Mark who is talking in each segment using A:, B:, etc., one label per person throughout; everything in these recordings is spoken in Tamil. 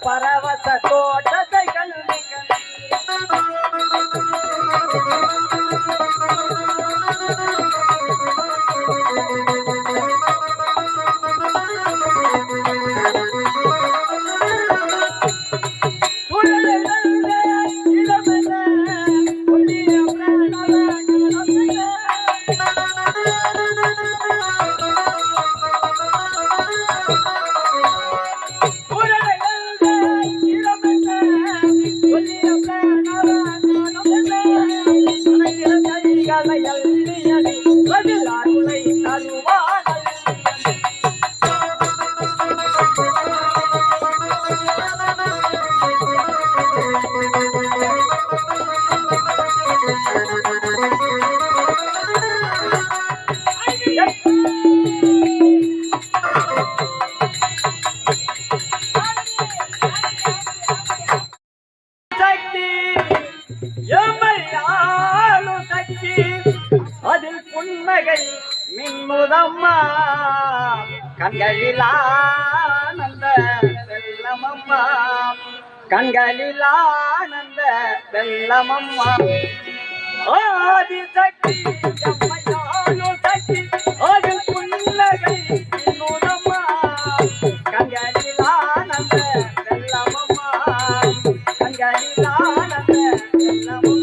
A: பரவச தோட்டத்தை கல்வி அதில் புன்னகை மின்முதம்மா கண்களிலானந்த வெள்ளமம்மா கண்களிலானந்த வெள்ளமம்மா ஆதி சக்தி அம்மையாலும் சக்தி அதில் புன்னகை மின்முதம்மா கண்களிலானந்த வெள்ளமம்மா கண்களிலானந்த வெள்ளமம்மா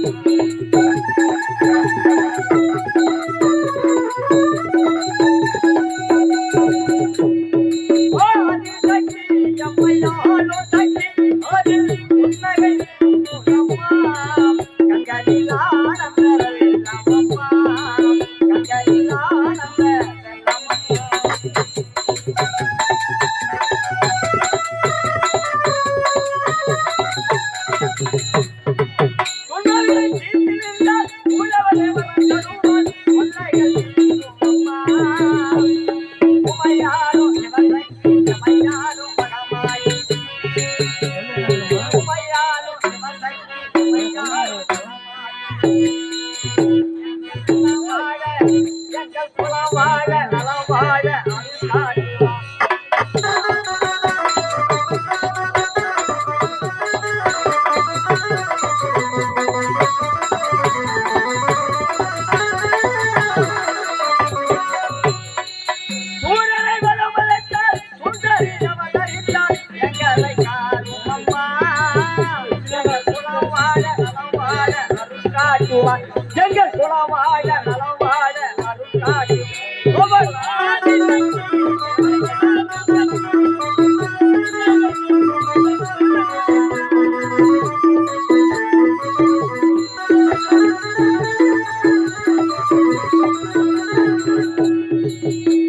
A: எங்கள் குலவாழ நலவாழ அருள்காட்டு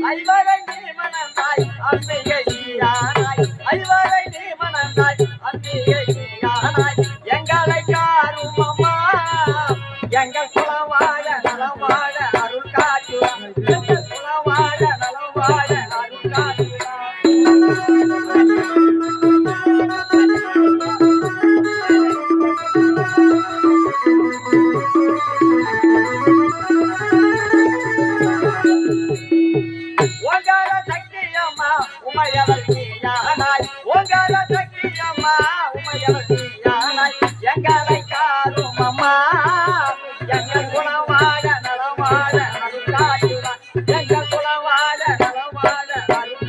A: ஐவரை நீ மணந்தாய் அம்பிகை நீயானாய் ஐவரை நீ மணந்தாய் அம்பிகை நீயானாய் எங்களை காரும் அம்மா எங்கள் குலவாழ நலவாழ அருள் காட்டுவான் எங்கள் குலவாழ நலவாழ அருள் காட்டுவான் ஓங்கார சக்தி அம்மா உமையவள் நீயானாய் ஓங்கார சக்தி அம்மா உமையவள் நீயானாய் எங்களை காரும் அம்மா எங்கள் குலவாழ நலவாழ அருள் காட்டுவான் எங்கள் குலவாழ நலவாழ அருள்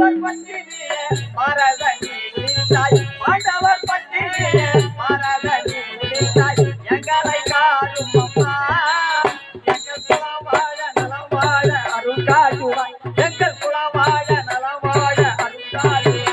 A: பாண்டவர் பட்டினியே மரதனி உரித்தாய் பாண்டவர் பட்டினியே மரதனி உரித்தாய் எங்களை காடும் அம்மா எங்கள் குலவாழ நலம் வாழ அருள் காட்டுவாய் எங்கள் குலவாழ நலம் வாழ அருள் காட்டுவாய்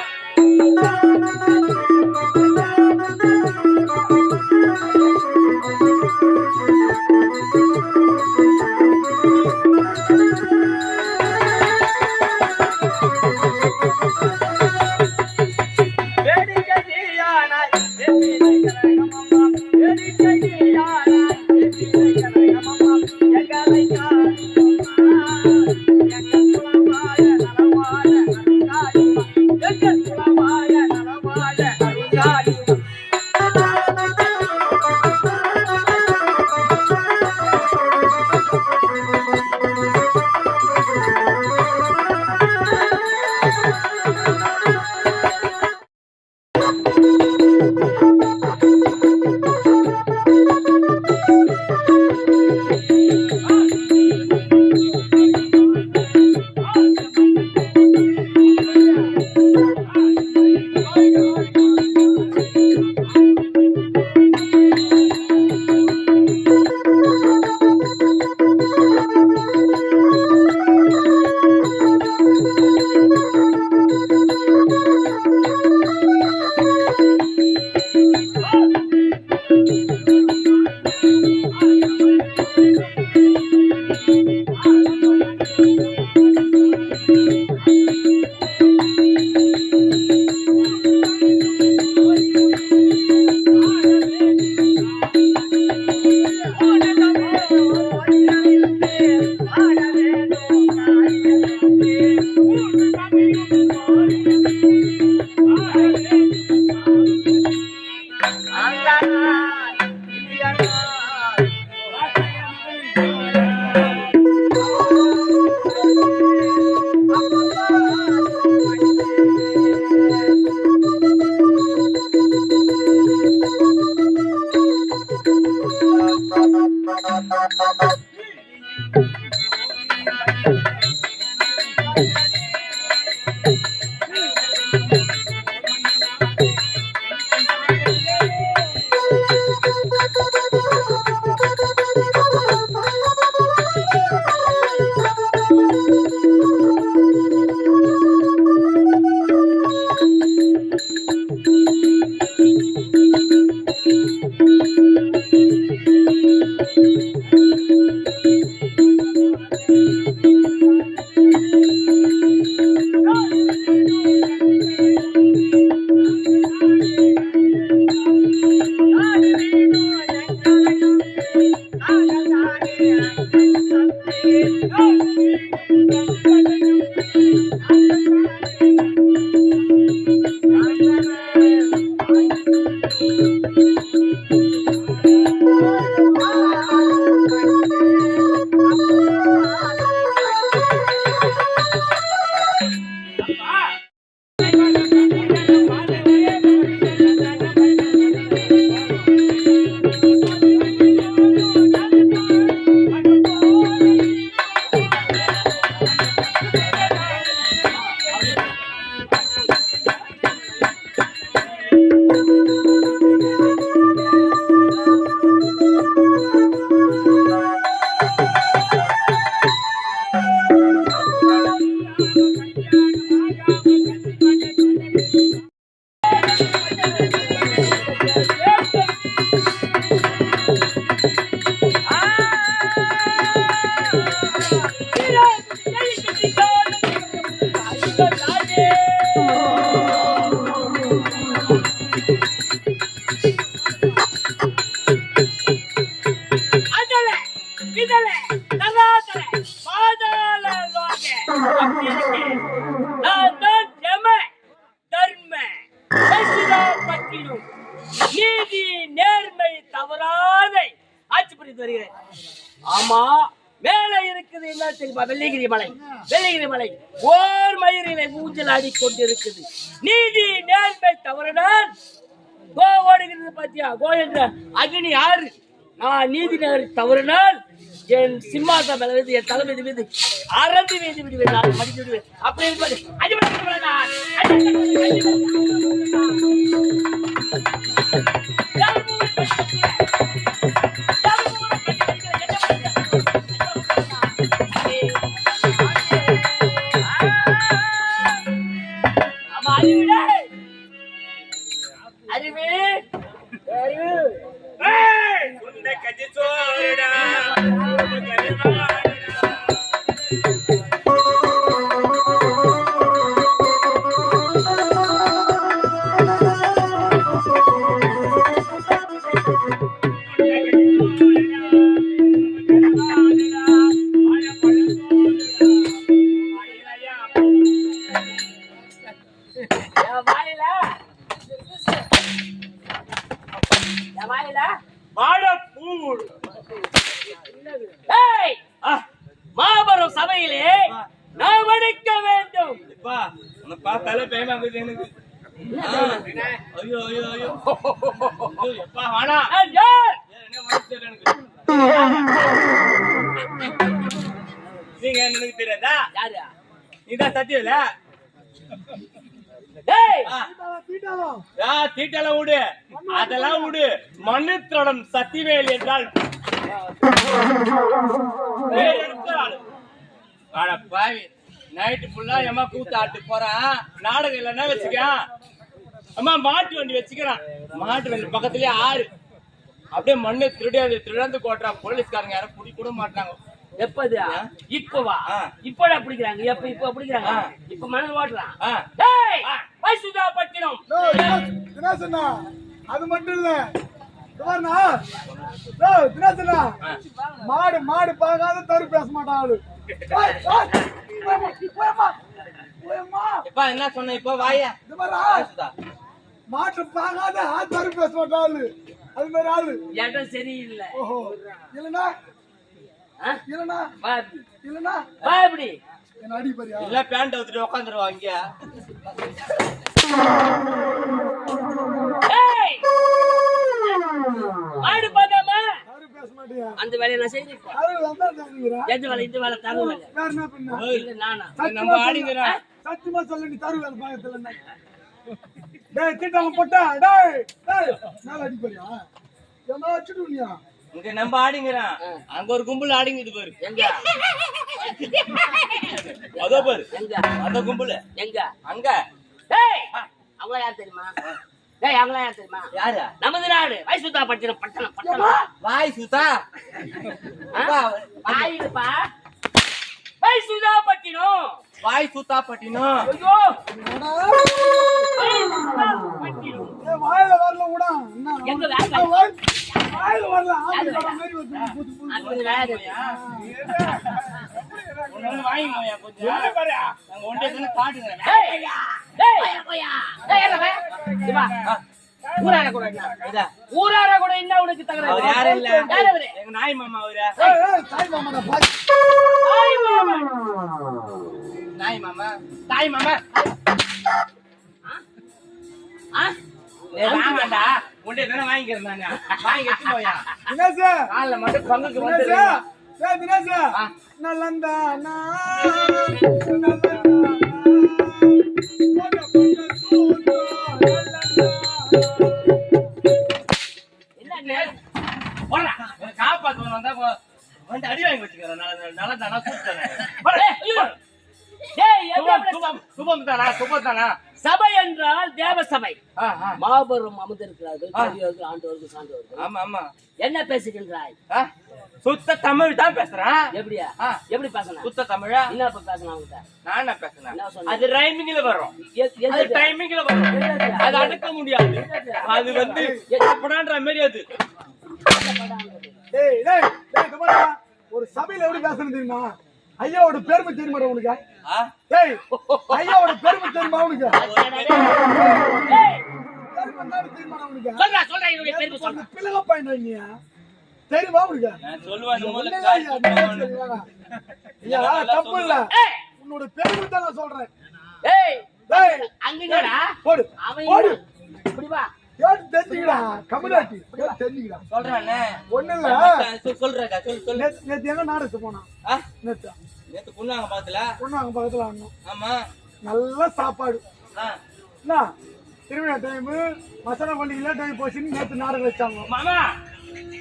B: நீதி நேர்மை தவறாதை ஆட்சி புரிந்து வருகிறேன். ஆமா, மேலே இருக்குது என்ன தெரியுமா? வெள்ளிகிரி மலை. வெள்ளிகிரி மலை ஓர் மயிரினை ஊஞ்சல் ஆடிக்கொண்டிருக்குது. நீதி நேர்மை தவறினால் கோ ஓடுகிறது பாத்தியா? கோ என்ற அக்னி ஆறு. நான் நீதி நேர்மை தவறினால் என் சிம்மாசம் என் தலைமை மீது அறந்து வீதி விடுவேன், மடித்து விடுவேன். அப்படி இருப்பது அறிவே மாபெரும் சபையிலே நாம் அடிக்க வேண்டும்.
A: பார்த்தாலே பயமாகுது எனக்கு. ஐயோ ஐயோ ஐயோ எப்பா வாடா நீங்க எனக்கு தெரியாதா?
B: யாரு
A: நீதான் சத்தியல தீட்டெல்லாம் விடு, அதெல்லாம் விடு. மனுத்திரடம் சத்திவேல் என்றால் பாவி நைட்டு ஃபுல்லா எம்மா கூத்து ஆட்டு போறான். நாடகம் இல்லைன்னா வச்சுக்க அம்மா மாட்டு வண்டி வச்சுக்கிறான். மாட்டு வண்டி பக்கத்துலயே ஆறு. அப்படியே மண்ணு திருடந்து கோட்டுறான். போலீஸ்காரங்க யாரும் குடி கூட மாட்டாங்க.
B: எப்பது இப்பவா இப்படா பிடிக்கிறாங்க. எப்ப இப்ப பிடிக்கிறாங்க. இப்ப மணல் ஓட்டுறான். பட்டினம்
C: அது மட்டும் இல்ல மாடு மாடு பார்க்காத தரு பேச மாட்டான் ஆளு.
A: என்ன சொன்ன இப்ப வாயா
C: மாட்டு பார்க்காத தரு பேச மாட்டான் ஆளு. அது மாதிரி ஆளு
B: இடம் சரியில்லை.
C: ஓஹோ இல்லனா இல்லனா இல்லனா
B: பாபடி
C: என்ன அடி பாரியா
A: இல்ல பேண்ட் எடுத்துட்டு உட்கார்ந்துருவா இங்க.
B: மாடு பார்க்காம
C: தரு பேச மாட்டியா?
B: அந்த வேலையை நான் செஞ்சிருக்கேன்.
C: தரு வந்தா தாங்குறா.
B: எந்த வேலை இந்த வேலை தாங்க வேலை
C: வேற என்ன பண்ணா?
B: இல்ல நானா
A: நம்ம ஆடிங்கறோம்.
C: சத்தியமா சொல்ல நீ தரு வேலை பாயத்துல என்ன? டேய் தீட்டால போட்டா டேய் டேய் நாள அடி பாரியா? ஏமா அடிச்சுடுனியா?
A: இங்க நம்ம ஆடிங்கறோம். அங்க ஒரு கும்பல் ஆடிங்குது பாரு.
B: எங்க
A: அதோ பாரு.
B: எங்க
A: அந்த கும்பல்
B: எங்க
A: அங்க.
B: டேய் அவங்க யார் தெரியுமா? டேய் அவங்க யார் தெரியுமா?
A: யாரு?
B: நமது நாடு வைசுதா பட்டினம் பட்டணம் பட்டணம்.
A: வாய் சுதா
B: வாயில்ப்பா வைசுதா பட்டினம்.
A: வாய் சுத்தா பட்டினம்.
B: ஐயோ
C: ஏய் வாயில வரல உடா. என்ன
B: எங்க வேலை
C: வாயில வரல ஆளு வர மாதிரி வந்து
B: அந்த வேலை
A: ஒண்ணு வாங்கிங்கோயா கொஞ்சம். என்ன பாரு அங்க ஒண்டே தான காட்டுங்க.
B: டேய் டேய் போயா டேய் என்ன பே வா ஊரார கூட என்ன ஊரார கூட என்ன உனக்கு தகராறு?
A: அவர் யாரும் இல்ல.
B: யார் அவரு?
A: எங்க நாய் மாமா அவரு.
C: ஏய் ஏய் தாய் மாமா பாய்
B: தாய் மாமா.
A: நாய் மாமா தாய் மாமா.
B: ஆ
A: ஏய் வாங்கடா ஒண்டே தான வாங்கிக்கிறேன் நானு. வாங்கி எடுத்து போயா.
C: தினேஷ்
A: கால்ல மட்டும் பங்குக்கு
C: தினேஷ்
A: வந்து.
C: ஏய் தினேஷ் நல்லந்தா நா நல்லந்தா
B: என்ன
A: போடா காப்பாத்து வந்தா வந்து அடி வாங்கி வச்சுக்கிறேன். நல்லா தானா கூப்பிட்டேன். சுபம் தானா சுபம் தானா?
B: சபை என்றால் தேவ சபை.
A: ஆ
B: மாபெரும் அமர்ந்திருக்கிறார்கள் பெரியவர்கள் ஆண்டவர்கள் சான்றவர்கள்.
A: ஆமா ஆமா.
B: என்ன பேசுகின்றாய்?
A: சுத்த தமிழ் தான் பேசுறேன்.
B: எப்படியா எப்படி பேசணும்?
A: சுத்த தமிழா?
B: என்ன பேசணும் அவங்க?
A: நான் என்ன பேசுறேன்?
B: என்ன சொன்ன?
A: அது ரைமிங்ல வரும். அது டைமிங்ல வரும். அது அடக்க முடியாது. அது வந்து எப்படான்ற மாதிரி அது.
C: டேய் டேய் டேய் கமாடா ஒரு சபையில எப்படி பேசணும் தெரியுமா? ஐயாவோட பெருமை தெரியுமா உங்களுக்கு? டேய் ஐயாவோட பெருமை தெரியுமா உங்களுக்கு?
B: ஏய்
C: பெருமை என்ன தெரியுமா உங்களுக்கு?
B: சொல்றா இவங்க பெருமை சொல்றா.
C: பிள்ளை பையனா நீ தெரியுமா உங்களுக்கு?
A: நான் சொல்லுவேன் மூல
C: ஐயா தப்பு இல்ல. உன்னோட பெருமை தான் நான் சொல்றேன்.
B: ஏய்
C: டேய்
B: அங்கடா
C: போடு
B: அவன்
C: போடு
B: இப்படி வா.
C: ஏன் தெரிஞ்சுடா கம்யூனிட்டி ஏன் தெரிஞ்சுடா
A: சொல்றேனே
C: ஒண்ணு இல்ல.
A: சொல்றேடா சொல்லு.
C: நேத்து எங்க நாடகத்துக்கு போனா? நேத்து
A: நேத்து பொண்ணாங்க பாத்தல.
C: பொண்ணாங்க பக்கத்துல ஆடணும்.
A: ஆமா
C: நல்ல சாப்பாடு என்ன திருவிழா டைம் மசாலா பள்ளியில டைம் போச்சுன்னு நேற்று நாடகம் வச்சாங்க.
A: மாமா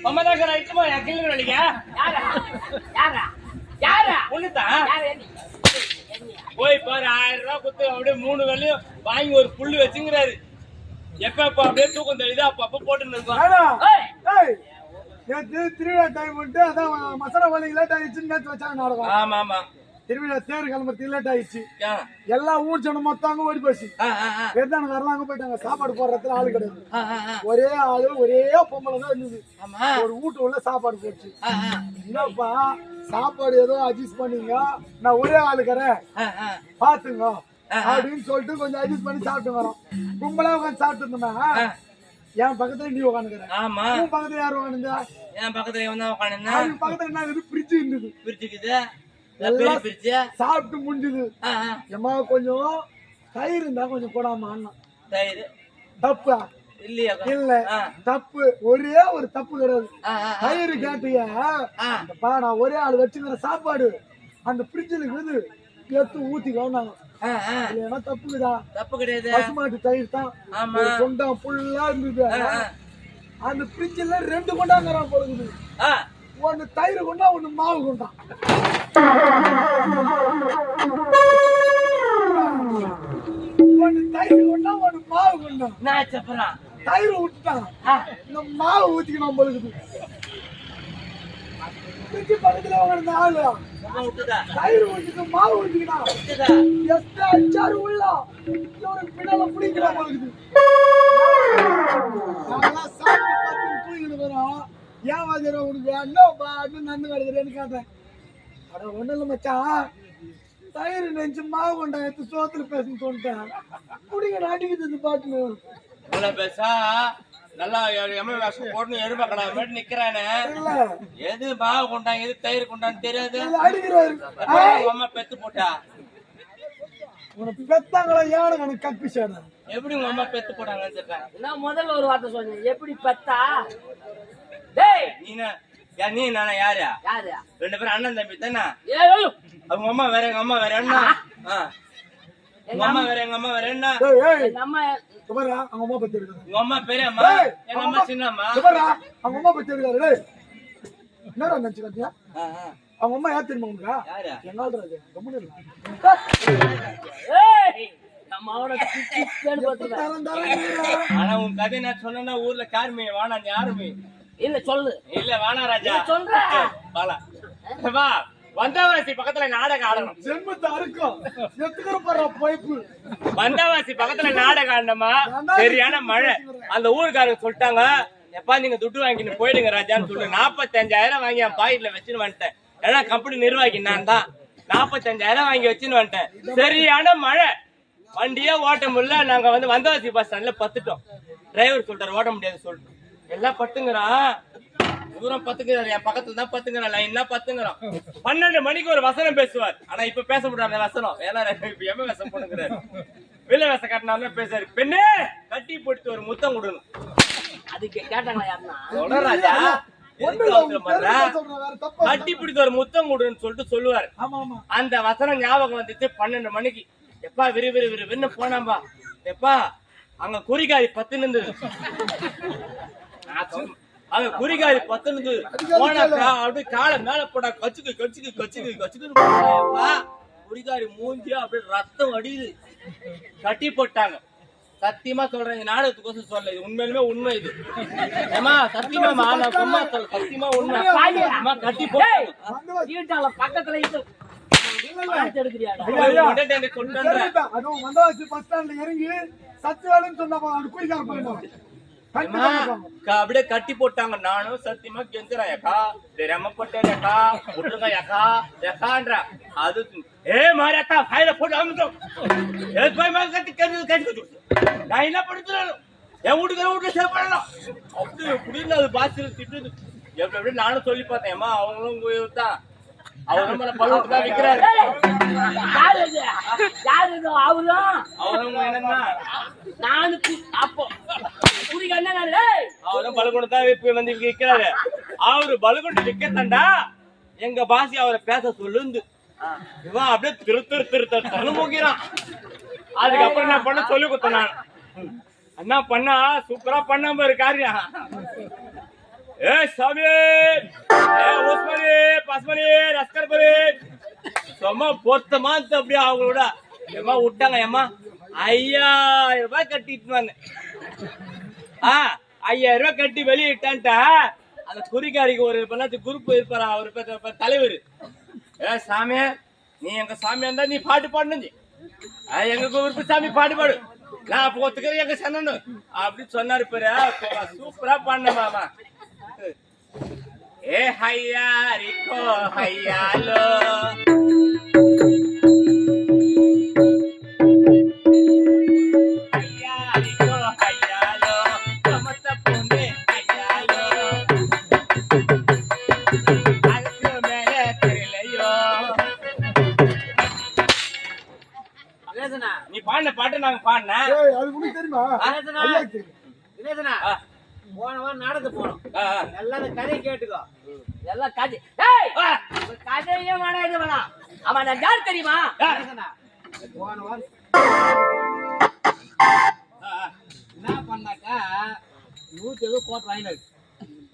A: மாமா தான் ரைட்டுமா என் கிள்ளு வலிக்க
B: யாரா யாரா யாரா
A: ஒண்ணுதான்
B: யாரா நீ
A: போய் பாரு 1000 ரூபாய் கொடுத்து அப்படியே 3 வேலையும் வாங்கி ஒரு புல்லு வச்சுங்கிறாரு. எப்ப அப்படியே தூக்கம் தெரியுது அப்ப போட்டுன்னு இருக்கோம்.
C: ஏடா,
B: ஏய்
C: ஏய், நேத்து திருவிழா டைம் வந்துட்டு அதான் மசாலா பள்ளி லேட் ஆயிடுச்சுன்னு நேற்று வச்சாங்க நாடகம்.
A: ஆமா ஆமா
C: திருவிழா தேர் கிளம்புறதுக்கு லேட் ஆயிடுச்சு.
A: ஆ.
C: எல்லா ஊர் ஜனம் மொத்தம் அங்க ஓடி போச்சு.
A: ஆ, ஆ, ஆ.
C: வேதானக்காரெல்லாம் அங்க போயிட்டாங்க. சாப்பாடு போடுறதுல ஆளு கிடையாது.
A: ஆ, ஆ, ஆ.
C: ஒரே ஆளு ஒரே பொம்பளை தான் இருந்தது.
A: ஆமா.
C: ஒரு வீட்டு உள்ள சாப்பாடு போச்சு.
A: ஆ, ஆ.
C: என்னப்பா சாப்பாடு ஏதோ அட்ஜஸ்ட் பண்ணீங்க, நான் ஒரே ஆளுக்கிறேன்
A: ஆ, ஆ.
C: பாத்துங்க அப்படின்னு சொல்லிட்டு கொஞ்சம் அட்ஜஸ்ட் பண்ணி சாப்பிட்டு வரோம். கும்பலா உட்காந்து சாப்பிட்டு இருந்தோம்னா என் பக்கத்துல நீ உட்காந்துக்கிற,
A: ஆமா.
C: உன் பக்கத்துல யாரும் உட்காந்துருந்தா,
A: என் பக்கத்துல இவன் தான் உட்காந்துருந்தா.
C: அவன் பக்கத்துல என்ன இருந்தது, ஃப்ரிட்ஜ் இருந்தது.
A: பிரிச்சுக்குது எல்லாம் பிரிச்சு
C: சாப்பிட்டு முடிஞ்சது. ஏமா கொஞ்சம் தயிர் இருந்தா கொஞ்சம் போடாம அண்ணா.
A: தயிர்
C: தப்பா
A: இல்லையா?
C: இல்ல தப்பு, ஒரே ஒரு தப்பு கிடையாது. தயிர் கேட்டியா, நான் ஒரே ஆள் வச்சுக்கிற சாப்பாடு அந்த ஃப்ரிட்ஜில் இருக்குது எடுத்து ஊத்திக்கலாம் நாங்க. இல்லைன்னா தப்புக்குதா?
A: தப்பு கிடையாது.
C: பசுமாட்டு தயிர் தான்.
A: ஆமா.
C: ஒரு கொண்டா ஃபுல்லா இருந்தது. அந்த ஃப்ரிட்ஜில் 2 கொண்டாங்கிறான் போடுது. ஒன்னு தயிர் கொண்டா, ஒன்னு மாவு கொண்டா. ஒன்னு தயிர் கொண்டா, ஒன்னு மாவு கொண்டா.
A: நான் சப்பறான்
C: தயிர் விட்டுட்டான், இந்த மாவு ஊத்திக்கணும் போடுது. ஃப்ரிட்ஜ் பக்கத்துல உட்கார்ந்த ஆளு
A: விட்டுதா
C: தயிர் ஊத்திட்டு மாவு ஊத்திக்கிட்டான்.
A: விட்டுதா
C: எஸ்ட் அச்சாரு உள்ள இவருக்கு பின்னால பிடிக்கிறான் போடுது. நாங்கெல்லாம் சாப்பிட்டு பார்த்து தூங்கிட்டு வரோம். ஏன் வாஜரா உனக்கு என்னப்பா அப்படின்னு நந்து கிடக்குறேன்னு கேட்டேன். அட ஒண்ணு இல்லை மச்சான், தயிர் நெஞ்சு மாவு கொண்டா எடுத்து சோத்துல பேசணும்னு சொல்லிட்டேன். குடிங்க நாட்டிக்கிட்டு பாட்டுன்னு
A: இவ்வளவு பேசா நல்லா எம்ம வேஷம் போட்டு எருமை கடை மாதிரி நிக்கிறானே.
C: இல்ல
A: எது மாவு கொண்டாங்க எது தயிர் கொண்டான்னு தெரியாது.
C: அடிக்கிறாரு.
A: அம்மா பெத்து போட்டா
C: உனக்கு பெத்தாங்களா யாரு எனக்கு கப்பிச்சாடா?
A: எப்படி உங்க அம்மா பெத்து போட்டாங்கன்னு சொல்றேன்.
B: நான் முதல்ல ஒரு வார்த்தை சொன்னேன், எப்படி பெத்தா? டேய்
A: நீ நானா யாரு?
B: யாரு?
A: 2 பேரும் அண்ணன் தம்பி தானே.
B: ஏய்
A: அவங்க அம்மா வேற எங்க அம்மா வேற என்ன? உங்க அம்மா வேற எங்க அம்மா வேற என்ன?
B: எங்க அம்மா
C: சுபரா அவங்க அம்மா பத்தி இருக்காங்க.
A: உங்க அம்மா பெரிய அம்மா எங்க அம்மா சின்ன அம்மா.
C: சுபரா அவங்க அம்மா பத்தி இருக்காரு. என்னடா நினைச்சு காட்டியா? அவங்க அம்மா யார் தெரியுமா உனக்கு?
A: யாரு?
C: எங்க ஆள்றது கம்முனு இல்ல.
B: ஏய் நம்ம அவன கிச்சன் பத்தில
C: தரம் தரம்
A: ஆனா உன் கதை நான் சொன்னா ஊர்ல கார்மே வாணா யாருமே
B: இல்ல சொல்லு.
A: இல்ல வாணா ராஜா
B: சொல்றேன்
A: வாடா வா. வந்தவாசி பக்கத்துல நாடகம் ஆடணும்.
C: ஜென்மத்தை அறுக்கும் எத்துக்கிற போற பைப்பு.
A: வந்தவாசி பக்கத்துல நாடகம் ஆடணுமா? சரியான மழை. அந்த ஊருக்காரங்க சொல்லிட்டாங்க, எப்பா நீங்க துட்டு வாங்கிட்டு போயிடுங்க ராஜான்னு சொல்லு. 45,000 வாங்கி என் பாக்கெட்ல வச்சுன்னு வந்துட்டேன். ஏன்னா கம்பெனி நிர்வாகி நான் தான். 45,000 வாங்கி வச்சுன்னு வந்துட்டேன். சரியான மழை, வண்டியே ஓட்ட முடியல. நாங்க வந்தவாசி பஸ் ஸ்டாண்ட்ல பத்துட்டோம். டிரைவர் சொல்றாரு ஓட்ட முடியாது சொல்லிட்டு எல்லாம் பத்துங்கிறான். தூரம் பத்துங்கிறாரு, என் பக்கத்துல தான் பத்துங்கிறான், லைன்லாம் பத்துங்கிறான். 12 மணிக்கு ஒரு வசனம் பேசுவார். ஆனா இப்ப பேச முடியாது வசனம், ஏன்னா இப்ப எம்ம வேஷம் போடுங்கிறாரு. வில்ல வேஷம் கட்டினாலும் பேசாரு. பெண்ணே கட்டி போட்டு ஒரு முத்தம் கொடுணும்.
B: அதுக்கு கேட்டாங்களா யாருன்னா?
A: சொல்ற ராஜா கட்டி பிடித்த ஒரு முத்தம் கொடுன்னு சொல்லிட்டு சொல்லுவாரு. அந்த வசனம் ஞாபகம் வந்துச்சு 12 மணிக்கு. எப்பா விறுவிறுன்னு போனாம்பா. எப்பா அங்க குறிகாரி 10 இருந்தது. அங்க குறிகாரி 10 இருந்தது. போனாக்கா அப்படியே காலை மேல போட்டா கச்சுக்கு கச்சுக்கு கச்சுக்கு கச்சுக்கு குறிகாரி மூஞ்சியா அப்படியே ரத்தம் அடியுது. கட்டி போட்டாங்க. சத்தியமா சொல்றேன், இந்த நாடகத்துக்கோசம் சொல்ல, இது உண்மையிலுமே உண்மை. இது ஏமா சத்தியமா அம்மா சொல்ல, சத்தியமா உண்மை. கட்டி போட்டாங்க.
B: சீட்டால பக்கத்துல இது எடுக்கிறியாடா?
C: அதுவும் வந்தவாசி பஸ் ஸ்டாண்ட்ல இறங்கி சத்தியாலன்னு சொன்னா குறிக்கார போயிடும்.
A: அப்படியே கட்டி போட்டாங்க. நானும் சத்தியமா கெஞ்சுறேன், எக்கா தெரியாம போட்டேன், எக்கா விட்டுருங்க எக்கா எக்கான்ற. அது ஏ மாதிரி அக்கா கையில போட்டு அமுட்டோம். கட்டி கட்டி நான் என்ன படுத்துறேன், என் வீட்டுக்கு சேவ் பண்ணலாம் அப்படி எப்படின்னு அது பாசில் திட்டுது. எப்படி எப்படி நானும் சொல்லி பார்த்தேன். ஏமா அவங்களும் தான் அவரும் பழுவிட்டு தான் விற்கிறாரு. அவரும் என்னன்னா
B: அப்போ
A: அவரும் பலுகுண்டு தான் வந்து விற்கிறாரு. அவரு பலுகுண்டு விற்கத்தாண்டா எங்க பாசி அவரை பேச சொல்லுந்து. இவன் அப்படியே திரு திரு திரு தரு போகிறான். அதுக்கப்புறம் என்ன பண்ண சொல்லி கொடுத்தேன் நான். என்ன பண்ணா சூப்பரா பண்ண பாரு காரியம். ஏ சாமி, ஏ ஓஸ்மணி, பஸ்மணி, ரஸ்கர் பரி சும்மா பொத்தமா அப்படியே அவங்களோட ஏமா விட்டாங்க. ஏமா 5000 ரூபாய் கட்டிட்டு வந்தேன். 5000 ரூபாய் கட்டி வெளியிட்டான்ட்டா அந்த குறிகாரிக்கு ஒரு குரூப் இருப்பாரா, ஒரு தலைவர். ஏ சாமி, நீ எங்க சாமியா இருந்தா நீ பாட்டு பாடணும், எங்க குரூப் சாமி பாட்டு பாடு, நான் போத்துக்கிறேன் எங்க சன்னு அப்படின்னு சொன்னாரு பேரு. சூப்பரா பாடின மாமா. ஏ ஹையா ரிக்கோ ஹையாலோ ஹையா ரிக்கோ ஹையாலோ சமத்த பொண்ணு ஹையாலோ அதுக்கு மேல தெரியலையோ. நீ பாடின பாட்டு நாங்க பாடின.
C: ஏய், அது உனக்கு தெரியுமா? ஐயாக்கு தெரியும்.
B: தினேசனா, போன வாரம் நாடகத்துக்கு போனோம். எல்லாரும் கதை கேட்டுக்கோ. எல்லாம் கதை. கதையே வேணாம், இது வேணாம். அவன் நான் யார் தெரியுமா? போன வாரம் என்ன பண்ணாக்கா 100 ஏதோ கோட் வாங்கினாரு.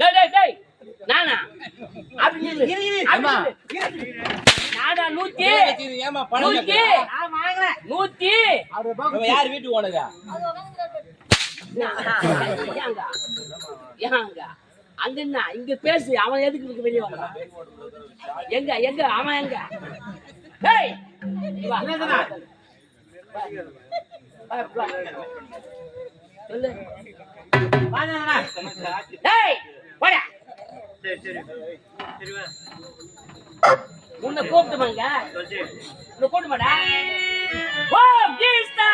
B: டேய் டேய் டேய், நானா அப்படி இரு அம்மா நானா 100
A: ஏமா பணம்
B: 100 நான் வாங்குறேன் 100.
A: அவ யார் வீட்டுக்கு ஓனதா?
B: அங்க என்ன இங்க பேசு. அவன் எதுக்கு வெளியே வந்தான்? எங்க எங்க அவன் எங்க? டேய் சொல்லு. டேய் போடா. உன்னை கூப்பிட்டுமாங்க, உன்னை கூப்பிட்டுமாடா. ஓ கீஸ்தா